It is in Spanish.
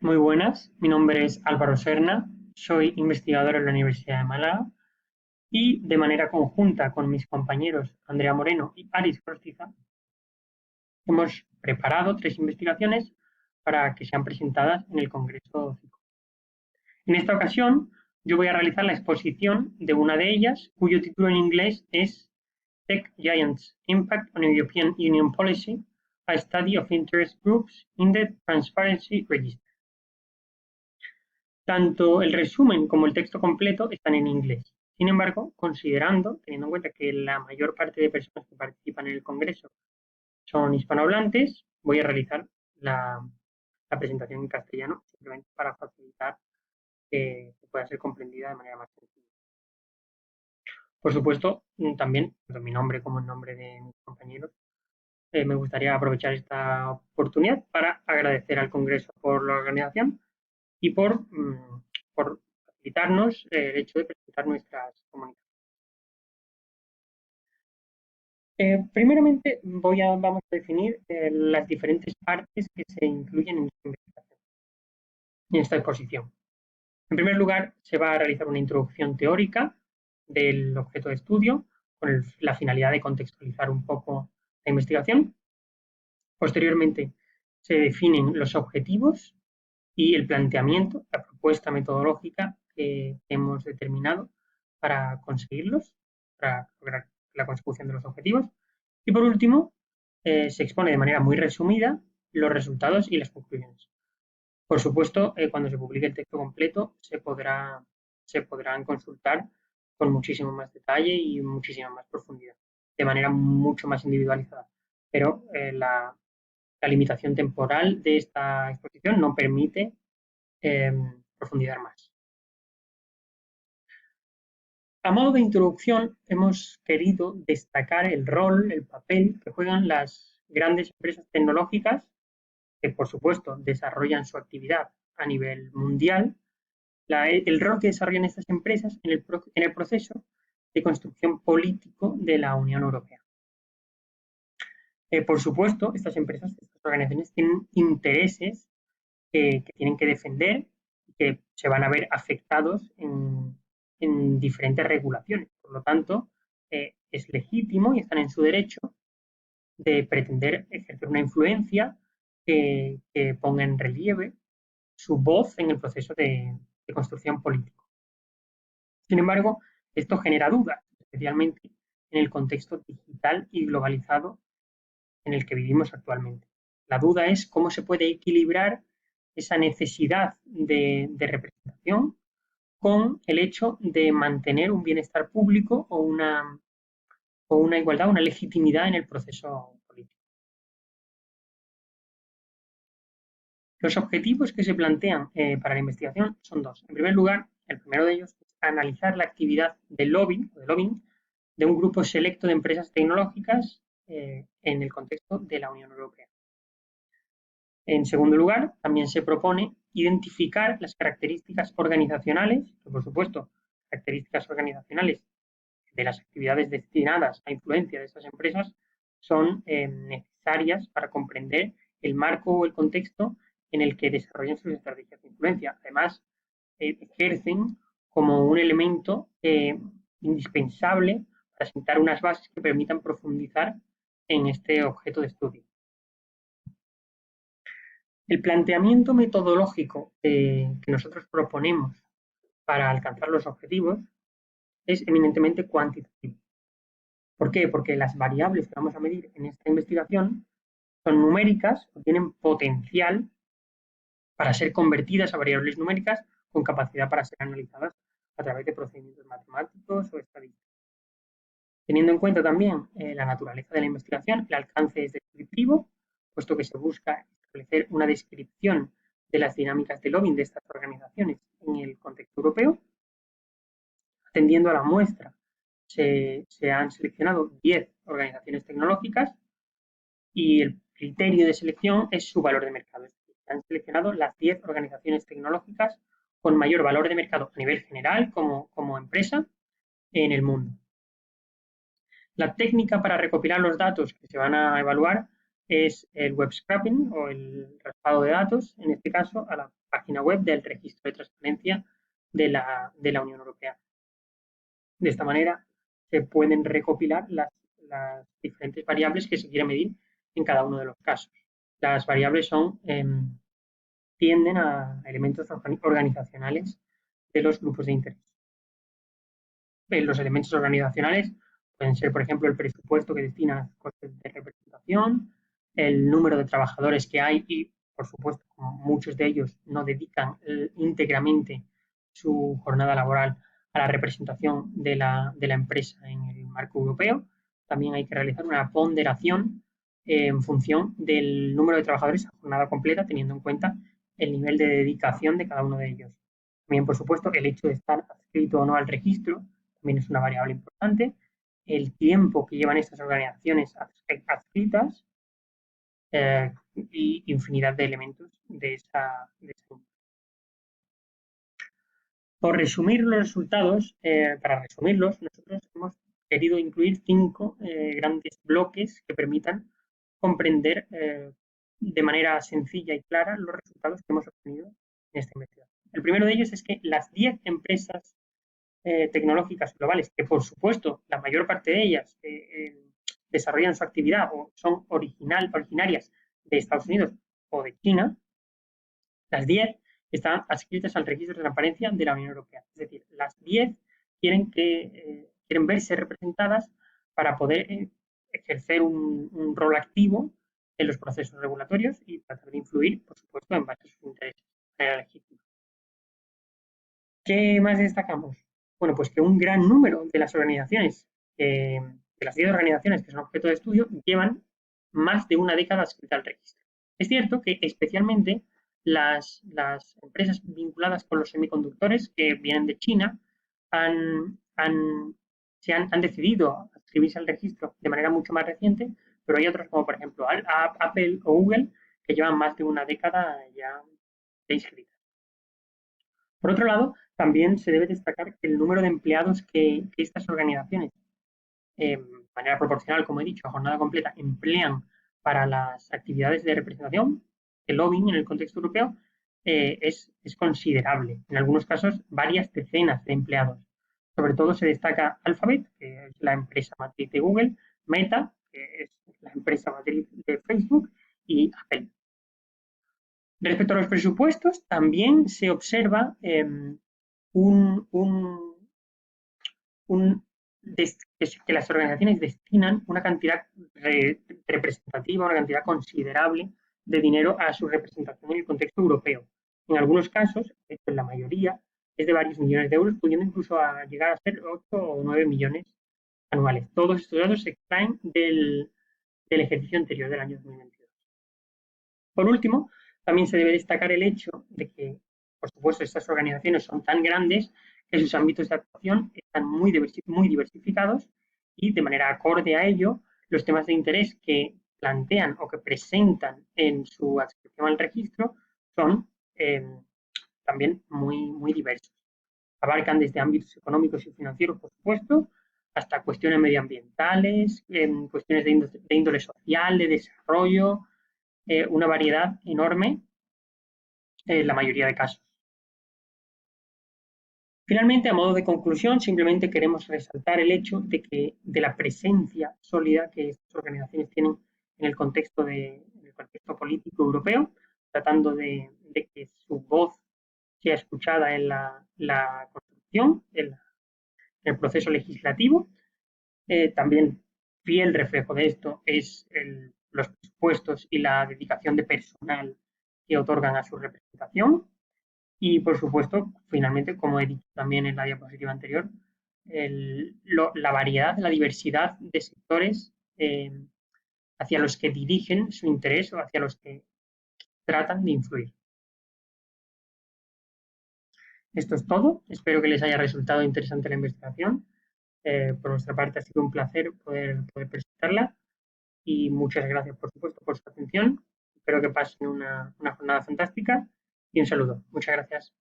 Muy buenas, mi nombre es Álvaro Serna, soy investigador en la Universidad de Málaga y de manera conjunta con mis compañeros Andrea Moreno y Aris Frostiza hemos preparado tres investigaciones para que sean presentadas en el Congreso CICO. En esta ocasión yo voy a realizar la exposición de una de ellas, cuyo título en inglés es Tech Giants Impact on European Union Policy, a Study of Interest Groups in the Transparency Register. Tanto el resumen como el texto completo están en inglés. Sin embargo, teniendo en cuenta que la mayor parte de personas que participan en el Congreso son hispanohablantes, voy a realizar la presentación en castellano, simplemente para facilitar que pueda ser comprendida de manera más sencilla. Por supuesto, también, tanto mi nombre como el nombre de mis compañeros, me gustaría aprovechar esta oportunidad para agradecer al Congreso por la organización y por facilitarnos el hecho de presentar nuestras comunicaciones. Primeramente, vamos a definir las diferentes partes que se incluyen en esta investigación, en esta exposición. En primer lugar, se va a realizar una introducción teórica del objeto de estudio con la finalidad de contextualizar un poco la investigación. Posteriormente, se definen los objetivos y el planteamiento, la propuesta metodológica que hemos determinado para conseguirlos, para lograr la consecución de los objetivos. Y por último, se expone de manera muy resumida los resultados y las conclusiones. Por supuesto, cuando se publique el texto completo, se podrán consultar con muchísimo más detalle y muchísima más profundidad, de manera mucho más individualizada. Pero la limitación temporal de esta exposición no permite eh, profundizar más. A modo de introducción, hemos querido destacar el rol, el papel que juegan las grandes empresas tecnológicas que, por supuesto, desarrollan su actividad a nivel mundial, el rol que desarrollan estas empresas en el proceso de construcción político de la Unión Europea. Por supuesto, estas empresas, estas organizaciones tienen intereses que tienen que defender y que se van a ver afectados en diferentes regulaciones. Por lo tanto, es legítimo y están en su derecho de pretender ejercer una influencia que ponga en relieve su voz en el proceso de construcción político. Sin embargo, esto genera dudas, especialmente en el contexto digital y globalizado en el que vivimos actualmente. La duda es cómo se puede equilibrar esa necesidad de representación con el hecho de mantener un bienestar público o una igualdad, una legitimidad en el proceso político. Los objetivos que se plantean para la investigación son dos. En primer lugar, el primero de ellos es analizar la actividad de lobbying de un grupo selecto de empresas tecnológicas en el contexto de la Unión Europea. En segundo lugar, también se propone identificar las características organizacionales, que por supuesto, características organizacionales de las actividades destinadas a influencia de estas empresas son necesarias para comprender el marco o el contexto en el que desarrollan sus estrategias de influencia. Además, ejercen como un elemento indispensable para sentar unas bases que permitan profundizar en este objeto de estudio. El planteamiento metodológico que nosotros proponemos para alcanzar los objetivos es eminentemente cuantitativo. ¿Por qué? Porque las variables que vamos a medir en esta investigación son numéricas o tienen potencial para ser convertidas a variables numéricas con capacidad para ser analizadas a través de procedimientos matemáticos o estadísticos. Teniendo en cuenta también la naturaleza de la investigación, el alcance es descriptivo, puesto que se busca establecer una descripción de las dinámicas de lobbying de estas organizaciones en el contexto europeo. Atendiendo a la muestra, se han seleccionado 10 organizaciones tecnológicas y el criterio de selección es su valor de mercado. Es decir, se han seleccionado las 10 organizaciones tecnológicas con mayor valor de mercado a nivel general como empresa en el mundo. La técnica para recopilar los datos que se van a evaluar es el web scraping o el raspado de datos, en este caso a la página web del registro de transparencia de la Unión Europea. De esta manera se pueden recopilar las diferentes variables que se quiere medir en cada uno de los casos. Las variables tienden a elementos organizacionales de los grupos de interés. Los elementos organizacionales pueden ser, por ejemplo, el presupuesto que destina a costes de representación, el número de trabajadores que hay y, por supuesto, como muchos de ellos no dedican íntegramente su jornada laboral a la representación de la empresa en el marco europeo, también hay que realizar una ponderación en función del número de trabajadores a jornada completa, teniendo en cuenta el nivel de dedicación de cada uno de ellos. También, por supuesto, el hecho de estar adscrito o no al registro también es una variable importante. El tiempo que llevan estas organizaciones adscritas y infinidad de elementos de esa. Por resumir los resultados, para resumirlos, nosotros hemos querido incluir 5 grandes bloques que permitan comprender de manera sencilla y clara los resultados que hemos obtenido en esta investigación. El primero de ellos es que las 10 empresas tecnológicas globales, que por supuesto la mayor parte de ellas desarrollan su actividad o son originarias de Estados Unidos o de China, las 10 están adscritas al registro de transparencia de la Unión Europea. Es decir, las 10 quieren verse representadas para poder ejercer un rol activo en los procesos regulatorios y tratar de influir, por supuesto, en base a sus intereses de manera legítima. ¿Qué más destacamos? Bueno, pues que un gran número de las organizaciones, de las 10 organizaciones que son objeto de estudio, llevan más de una década adscritas al registro. Es cierto que especialmente las empresas vinculadas con los semiconductores que vienen de China han decidido adscribirse al registro de manera mucho más reciente, pero hay otros como por ejemplo Apple o Google que llevan más de una década ya inscritas. Por otro lado, también se debe destacar que el número de empleados que estas organizaciones, de manera proporcional, como he dicho, a jornada completa, emplean para las actividades de representación, el lobbying en el contexto europeo, es considerable. En algunos casos, varias decenas de empleados. Sobre todo se destaca Alphabet, que es la empresa matriz de Google, Meta, que es la empresa matriz de Facebook, y Apple. Respecto a los presupuestos, también se observa que las organizaciones destinan una cantidad representativa, una cantidad considerable de dinero a su representación en el contexto europeo. En algunos casos, en la mayoría, es de varios millones de euros, pudiendo incluso llegar a ser 8 o 9 millones anuales. Todos estos datos se extraen del ejercicio anterior, del año 2022. Por último, también se debe destacar el hecho de que, por supuesto, estas organizaciones son tan grandes que sus ámbitos de actuación están muy diversificados y, de manera acorde a ello, los temas de interés que plantean o que presentan en su adscripción al registro son también muy diversos. Abarcan desde ámbitos económicos y financieros, por supuesto, hasta cuestiones medioambientales, cuestiones de índole social, de desarrollo, una variedad enorme en la mayoría de casos. Finalmente, a modo de conclusión, simplemente queremos resaltar el hecho de la presencia sólida que estas organizaciones tienen en el contexto político europeo, tratando de que su voz sea escuchada en la construcción, en el proceso legislativo. También fiel reflejo de esto es los presupuestos y la dedicación de personal que otorgan a su representación. Y, por supuesto, finalmente, como he dicho también en la diapositiva anterior, la variedad, la diversidad de sectores hacia los que dirigen su interés o hacia los que tratan de influir. Esto es todo. Espero que les haya resultado interesante la investigación. Por nuestra parte ha sido un placer poder presentarla y muchas gracias, por supuesto, por su atención. Espero que pasen una jornada fantástica y un saludo. Muchas gracias.